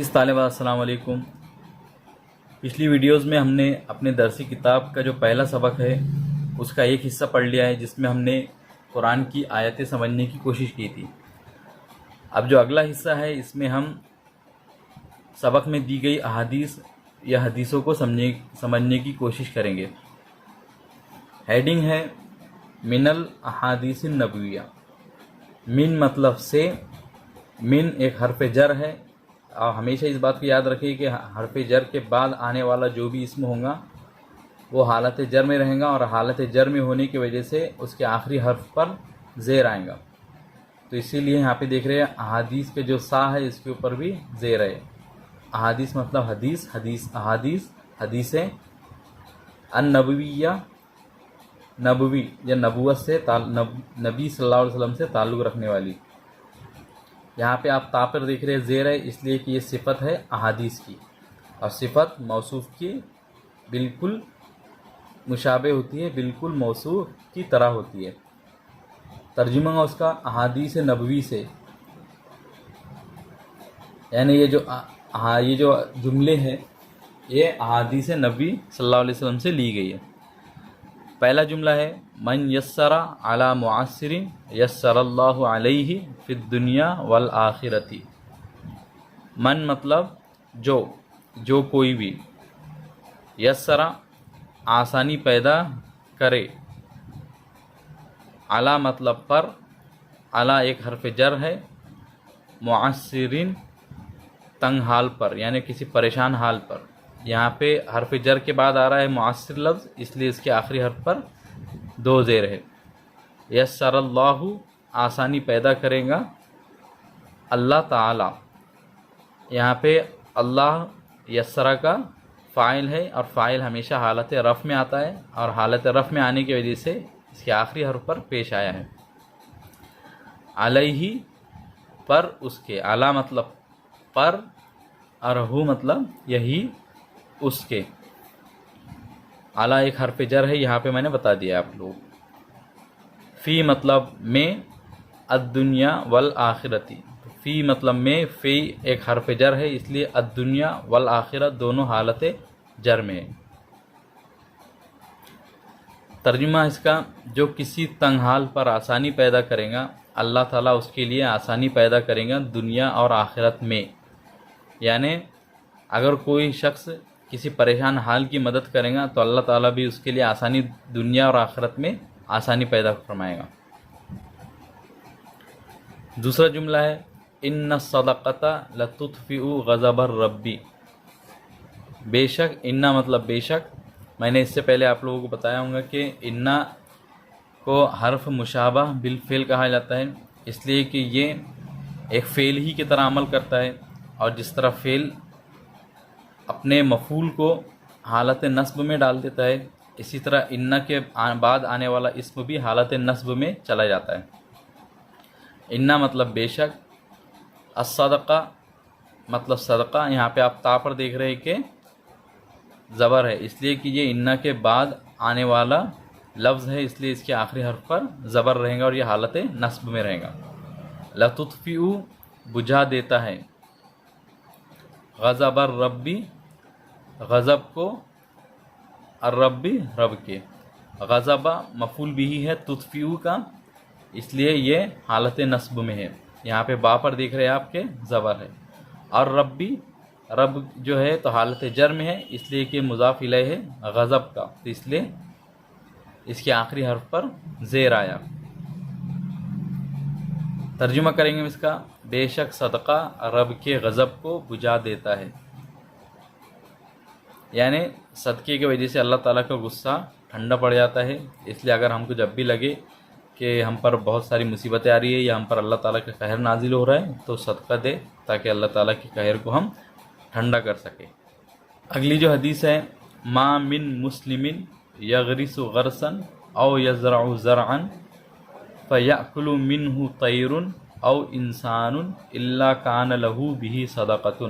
طالبہ السلام علیکم۔ پچھلی ویڈیوز میں ہم نے اپنے درسی کتاب کا جو پہلا سبق ہے اس کا ایک حصہ پڑھ لیا ہے، جس میں ہم نے قرآن کی آیتیں سمجھنے کی کوشش کی تھی۔ اب جو اگلا حصہ ہے اس میں ہم سبق میں دی گئی احادیث یا حدیثوں کو سمجھنے کی کوشش کریں گے۔ ہیڈنگ ہے من الاحادیث النبویہ۔ من مطلب سے، من ایک حرف جر ہے، اور ہمیشہ اس بات کو یاد رکھیے کہ حرف جر کے بعد آنے والا جو بھی اسم ہوگا وہ حالت جر میں رہے گا، اور حالت جر میں ہونے کی وجہ سے اس کے آخری حرف پر زیر آئے گا۔ تو اسی لیے یہاں پہ دیکھ رہے ہیں احادیث کے جو سا ہے اس کے اوپر بھی زیر ہے۔ احادیث مطلب حدیث، احادیث حدیثیں، النبویہ نبوی یا نبوت سے نبی صلی اللہ علیہ وسلم سے تعلق رکھنے والی۔ یہاں پہ آپ تا پر دیکھ رہے ہیں زیر ہے، اس لیے کہ یہ صفت ہے احادیث کی، اور صفت موصوف کی بالکل مشابہ ہوتی ہے، بالکل موصوف کی طرح ہوتی ہے۔ ترجمہ اس کا احادیث نبوی سے، یعنی یہ جو جملے ہیں یہ احادیث نبی صلی اللہ علیہ وسلم سے لی گئی ہے۔ پہلا جملہ ہے من یسر علی معسر یسر اللہ علیہ فی الدنیا والآخرۃ۔ من مطلب جو کوئی بھی، یسر آسانی پیدا کرے، علی مطلب پر، علی ایک حرف جر ہے، معسرین تنگ حال پر یعنی کسی پریشان حال پر۔ یہاں پہ حرف جر کے بعد آ رہا ہے معسر لفظ، اس لیے اس کے آخری حرف پر دو زیر ہے۔ یسر اللہ آسانی پیدا کرے گا اللہ تعالی۔ یہاں پہ اللہ یسرا کا فاعل ہے، اور فاعل ہمیشہ حالت رفع میں آتا ہے، اور حالت رفع میں آنے کی وجہ سے اس کے آخری حرف پر پیش آیا ہے۔ علیہ پر، اس کے، علی مطلب پر، اور ہو مطلب یہی اس کے۔ علی ایک حرف جر ہے، یہاں پہ میں نے بتا دیا آپ لوگ۔ فی مطلب میں، الدنیا والآخرۃ۔ فی مطلب میں، فی ایک حرف جر ہے، اس لیے الدنیا والآخرہ دونوں حالت جر میں ہے۔ ترجمہ اس کا جو کسی تنگ حال پر آسانی پیدا کرے گا اللہ تعالیٰ اس کے لیے آسانی پیدا کرے گا دنیا اور آخرت میں۔ یعنی اگر کوئی شخص کسی پریشان حال کی مدد کرے گا تو اللہ تعالیٰ بھی اس کے لیے آسانی دنیا اور آخرت میں آسانی پیدا فرمائے گا۔ دوسرا جملہ ہے ان الصدقۃ لتطفئ غضب الرب۔ بے شک، انا مطلب بے شک، میں نے اس سے پہلے آپ لوگوں کو بتایا ہوں گا کہ انا کو حرف مشابہ بالفعل کہا جاتا ہے، اس لیے کہ یہ ایک فعل ہی کی طرح عمل کرتا ہے، اور جس طرح فعل اپنے مفعول کو حالت نصب میں ڈال دیتا ہے، اسی طرح انا کے بعد آنے والا اسم بھی حالت نصب میں چلا جاتا ہے۔ انا مطلب بے شک، الصدقہ مطلب صدقہ، یہاں پہ آپ تا پر دیکھ رہے ہیں کہ زبر ہے، اس لیے کہ یہ انا کے بعد آنے والا لفظ ہے، اس لیے اس کے آخری حرف پر زبر رہے گا اور یہ حالت نصب میں رہے گا۔ لتطفئ بجھا دیتا ہے، غضب الربی، غضب کو، الربی رب کے، غضب مفعول بھی ہے تطفئ کا، اس لیے یہ حالت نصب میں ہے۔ یہاں پہ با پر دیکھ رہے ہیں آپ کے زبر ہے، اور ربی رب جو ہے تو حالت جر میں ہے، اس لیے کہ مضاف الیہ ہے غضب کا، تو اس لیے اس کے آخری حرف پر زیر آیا۔ ترجمہ کریں گے اس کا، بے شک صدقہ رب کے غضب کو بجھا دیتا ہے، یعنی صدقے کی وجہ سے اللہ تعالیٰ کا غصہ ٹھنڈا پڑ جاتا ہے۔ اس لیے اگر ہم کو جب بھی لگے کہ ہم پر بہت ساری مصیبتیں آ رہی ہے یا ہم پر اللہ تعالیٰ کا قہر نازل ہو رہا ہے تو صدقہ دے، تاکہ اللہ تعالیٰ کے قہر کو ہم ٹھنڈا کر سکے۔ اگلی جو حدیث ہے، ما من مسلم یغرس غرسا او یزرع زرعا فیأکل منہ طیر او انسان الا کان لہ بہ صدقۃ۔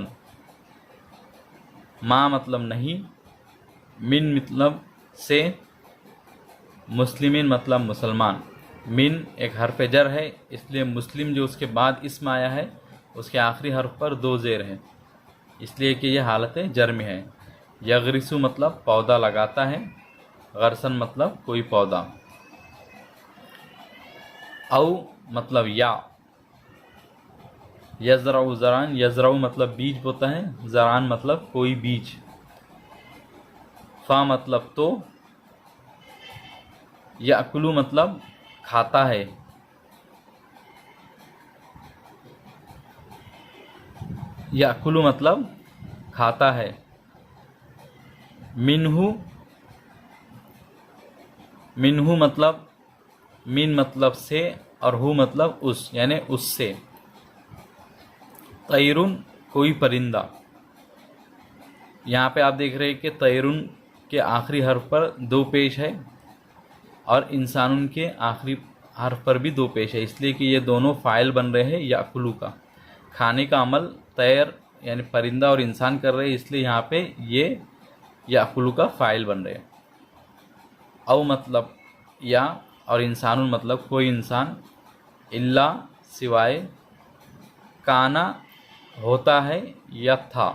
ما مطلب نہیں، من مطلب سے، مسلمین مطلب مسلمان۔ من ایک حرف جر ہے، اس لیے مسلم جو اس کے بعد اسم آیا ہے اس کے آخری حرف پر دو زیر ہے۔ اس لیے کہ یہ حالت جر میں ہے۔ یغرسو مطلب پودا لگاتا ہے، غرسن مطلب کوئی پودا۔ او مطلب یا، یزرع زرعن، یزرع مطلب بیج بوتا ہے، زرعن مطلب کوئی بیج۔ فا مطلب تو، یاکلو مطلب کھاتا ہے، یاکلو مطلب کھاتا ہے۔ منہو، منہو مطلب من مطلب سے اور ہو مطلب اس، یعنی اس سے۔ طیرن کوئی پرندہ، یہاں پہ آپ دیکھ رہے ہیں کہ طیرن کے آخری حرف پر دو پیش ہے اور انسانن کے آخری حرف پر بھی دو پیش ہے، اس لیے کہ یہ دونوں فاعل بن رہے ہیں یاکلو کا۔ کھانے کا عمل طیر یعنی پرندہ اور انسان کر رہے ہیں، اس لیے یہاں پہ یہ یاکلو کا فاعل بن رہے ہیں۔ او مطلب یا اور انسان مطلب کوئی انسان، اللہ سوائے، کانا ہوتا ہے یا تھا۔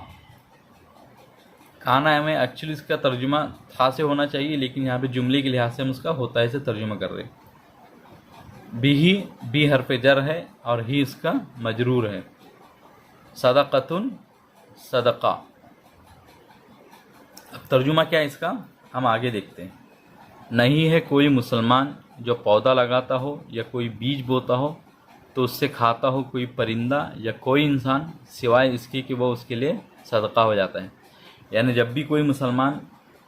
کانا ہمیں ایکچولی اس کا ترجمہ تھا سے ہونا چاہیے، لیکن یہاں پہ جملے کے لحاظ سے ہم اس کا ہوتا ہے سے ترجمہ کر رہے ہیں۔ بھی حرف جر ہے اور ہی اس کا مجرور ہے۔ صدقۃن صدقہ، اب ترجمہ کیا ہے اس کا ہم آگے دیکھتے ہیں۔ نہیں ہے کوئی مسلمان جو پودا لگاتا ہو یا کوئی بیج بوتا ہو تو اس سے کھاتا ہو کوئی پرندہ یا کوئی انسان، سوائے اس کے کہ وہ اس کے لیے صدقہ ہو جاتا ہے۔ یعنی جب بھی کوئی مسلمان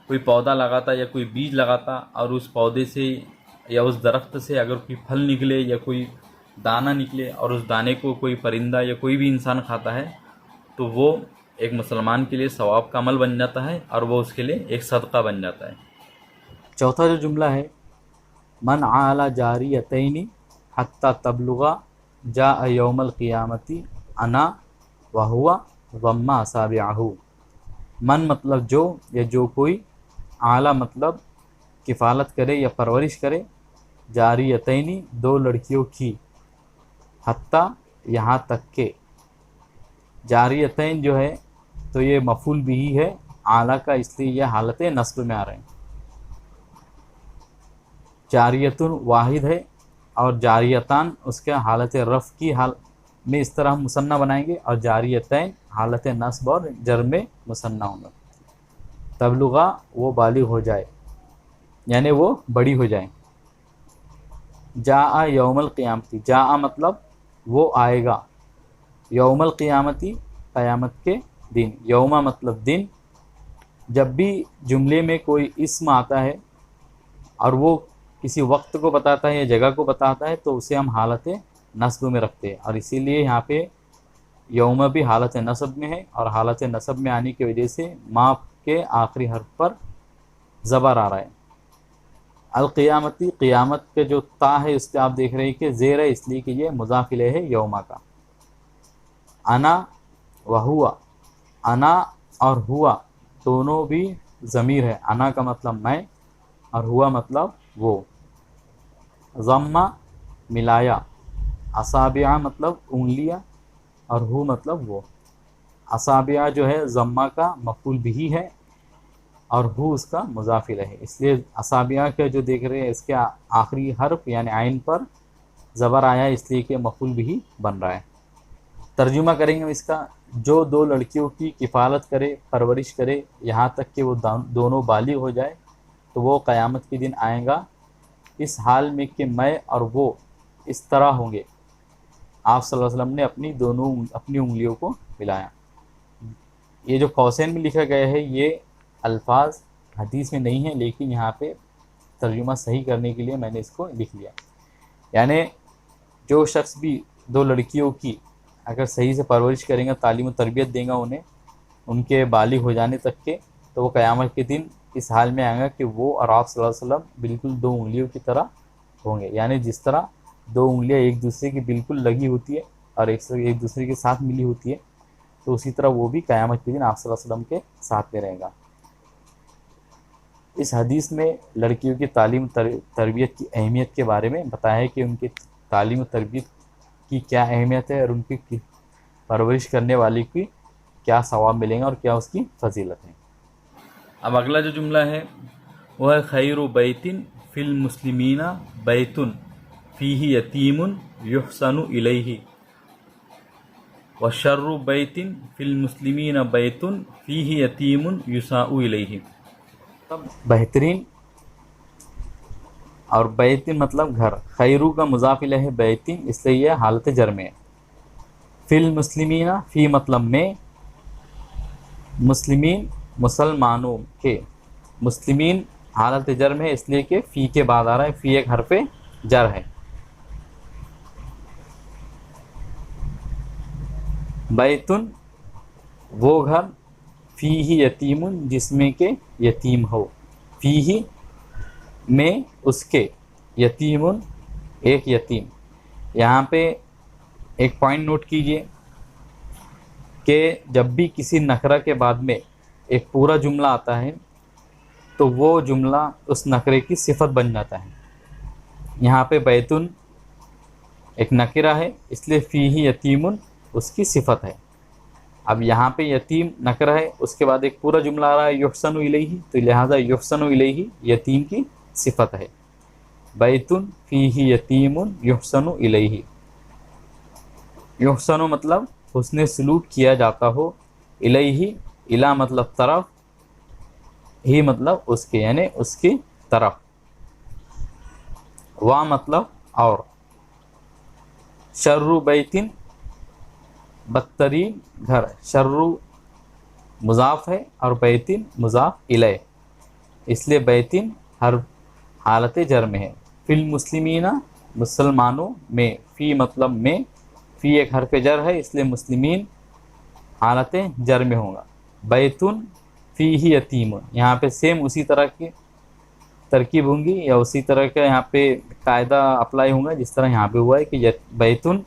کوئی پودا لگاتا یا کوئی بیج لگاتا اور اس پودے سے یا اس درخت سے اگر کوئی پھل نکلے یا کوئی دانہ نکلے اور اس دانے کو کوئی پرندہ یا کوئی بھی انسان کھاتا ہے تو وہ ایک مسلمان کے لیے ثواب کا عمل بن جاتا ہے اور وہ اس کے لیے ایک صدقہ بن جاتا ہے۔ چوتھا جو جملہ ہے، من عال جاریتین حتی تبلغا جاء یوم القیامت انا وہو ضم اصابعہ۔ من مطلب جو یا جو کوئی، اعلیٰ مطلب کفالت کرے یا پرورش کرے، جاریتین دو لڑکیوں کی، حتیٰ یہاں تک کہ۔ جاریتین جو ہے تو یہ مفعول بھی ہے اعلیٰ کا، اس لیے یہ حالت نصب میں آ رہے ہیں۔ جاریتن واحد ہے اور جاریتان اس کے حالت رفع کی حال میں اس طرح ہم مثنیٰ بنائیں گے، اور جاریتین حالت نصب اور جر میں مثنیٰ ہوں گا۔ تبلغا وہ بالغ ہو جائے یعنی وہ بڑی ہو جائے۔ جاء یوم القیامتی، جاء مطلب وہ آئے گا، یوم القیامتی قیامت کے دن، یوم مطلب دن۔ جب بھی جملے میں کوئی اسم آتا ہے اور وہ کسی وقت کو بتاتا ہے یا جگہ کو بتاتا ہے تو اسے ہم حالت نصب میں رکھتے ہیں، اور اسی لیے یہاں پہ یوم بھی حالت نصب میں ہے، اور حالت نصب میں آنے کی وجہ سے ما کے آخری حرف پر زبر آ رہا ہے۔ القیامتی، قیامت کے جو تا ہے اس پہ آپ دیکھ رہے ہیں کہ زیر ہے، اس لیے کہ یہ مضاف الیہ ہے یوما کا۔ انا و ہوا، انا اور ہوا دونوں بھی ضمیر ہے، انا کا مطلب میں اور ہوا مطلب وہ۔ ضمہ ملایا، اصابع مطلب انگلیاں اور ہو مطلب وہ۔ اصابع جو ہے ضمہ کا مفعول بھی ہے اور ہو اس کا مضاف الیہ ہے، اس لیے اصابع کے جو دیکھ رہے ہیں اس کے آخری حرف یعنی عین پر زبر آیا ہے، اس لیے کہ مفعول بھی بن رہا ہے۔ ترجمہ کریں گے اس کا، جو دو لڑکیوں کی کفالت کرے، پرورش کرے یہاں تک کہ وہ دونوں بالغ ہو جائے تو وہ قیامت کے دن آئے گا اس حال میں کہ میں اور وہ اس طرح ہوں گے۔ آپ صلی اللہ علیہ وسلم نے اپنی انگلیوں کو ملایا۔ یہ جو قوسین میں لکھا گیا ہے یہ الفاظ حدیث میں نہیں ہیں، لیکن یہاں پہ ترجمہ صحیح کرنے کے لیے میں نے اس کو لکھ لیا۔ یعنی جو شخص بھی دو لڑکیوں کی اگر صحیح سے پرورش کریں گا، تعلیم و تربیت دیں گا انہیں ان کے بالغ ہو جانے تک کے، تو وہ قیامت کے دن اس حال میں آئے گا کہ وہ اور آپ صلی اللہ علیہ وسلم بالکل دو انگلیوں کی طرح ہوں گے۔ یعنی جس طرح دو انگلیاں ایک دوسرے کی بالکل لگی ہوتی ہے اور ایک دوسرے کے ساتھ ملی ہوتی ہے، تو اسی طرح وہ بھی قیامت کے دن آپ صلی اللہ علیہ وسلم کے ساتھ میں رہے گا۔ اس حدیث میں لڑکیوں کی تعلیم و تربیت کی اہمیت کے بارے میں بتایا ہے کہ ان کی تعلیم و تربیت کی کیا اہمیت ہے اور ان کی پرورش کرنے والے کی کیا ثواب ملیں گا اور کیا اس کی فضیلت ہے۔ اب اگلا جو جملہ ہے وہ ہے خیر بیت فی المسلمین بیت فیہ یتیم یحسن الیہ وشر بیت فی المسلمین بیت فیہ یتیم یساء الیہ۔ بہترین اور بیتن مطلب گھر، خیرو کا مضاف الیہ بیتن اس لیے یہ حالت جر میں ہے۔ فی المسلمین، فی مطلب میں، مسلمین مسلمانوں کے، مسلمین حالت جر میں ہے اس لیے کہ فی کے بعد آ رہا ہے، فی ایک حرف جر ہے۔ بیتن وہ گھر، فیہ یتیم جس میں کہ یتیم ہو، فیہ میں اس کے، یتیم ایک یتیم۔ یہاں پہ ایک پوائنٹ نوٹ کیجئے کہ جب بھی کسی نکرہ کے بعد میں ایک پورا جملہ آتا ہے تو وہ جملہ اس نکرے کی صفت بن جاتا ہے۔ یہاں پہ بیتن ایک نکرہ ہے اس لیے فیہ یتیم اس کی صفت ہے۔ اب یہاں پہ یتیم نکرہ ہے، اس کے بعد ایک پورا جملہ آ رہا ہے یحسن الیہ، تو لہٰذا یحسن الیہ یتیم کی صفت ہے۔ بیتن فیہ یتیم یحسن الیہ، یحسن مطلب حسن سلوک کیا جاتا ہو، الیہ الی مطلب طرف، ہی مطلب اس کے یعنی اس کی طرف، وا مطلب اور، شر بیتن بدترین گھر، شر مضاف ہے اور بیتن مضاف الیہ اس لیے بیتن ہر حالت جر میں ہے۔ فی المسلمین مسلمانوں میں، فی مطلب میں، فی ایک حرف جر ہے اس لیے مسلمین حالت جر میں ہوگا۔ بیتن فیہ یتیم، یہاں پہ سیم اسی طرح کی ترکیب ہوں گی یا اسی طرح کا یہاں پہ قاعدہ اپلائی ہوگا جس طرح یہاں پہ ہوا ہے کہ بیتن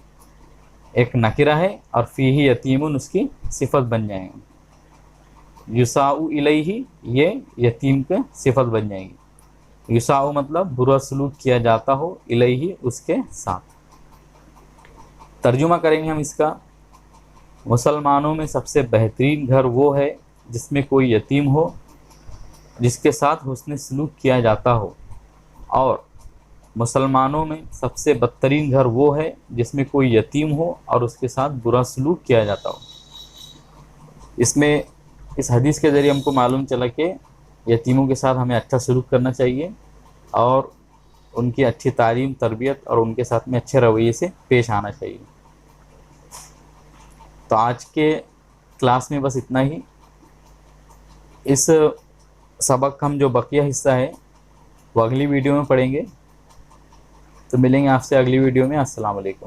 ایک نکرہ ہے اور فیہ یتیم اس کی صفت بن جائیں گے۔ یساء الیہ یہ یتیم کے صفت بن جائیں گی۔ یساء مطلب برا سلوک کیا جاتا ہو، الیہ اس کے ساتھ۔ ترجمہ کریں گے ہم اس کا، مسلمانوں میں سب سے بہترین گھر وہ ہے جس میں کوئی یتیم ہو، جس کے ساتھ حسن سلوک کیا جاتا ہو، اور مسلمانوں میں سب سے بدترین گھر وہ ہے جس میں کوئی یتیم ہو اور اس کے ساتھ برا سلوک کیا جاتا ہو۔ اس میں اس حدیث کے ذریعے ہم کو معلوم چلا کہ یتیموں کے ساتھ ہمیں اچھا سلوک کرنا چاہیے اور ان کی اچھی تعلیم تربیت اور ان کے ساتھ میں اچھے رویے سے پیش آنا چاہیے۔ تو آج کے کلاس میں بس اتنا ہی۔ اس سبق ہم جو بقیہ حصہ ہے وہ اگلی ویڈیو میں پڑھیں گے، تو ملیں گے آپ سے اگلی ویڈیو میں۔ السلام علیکم۔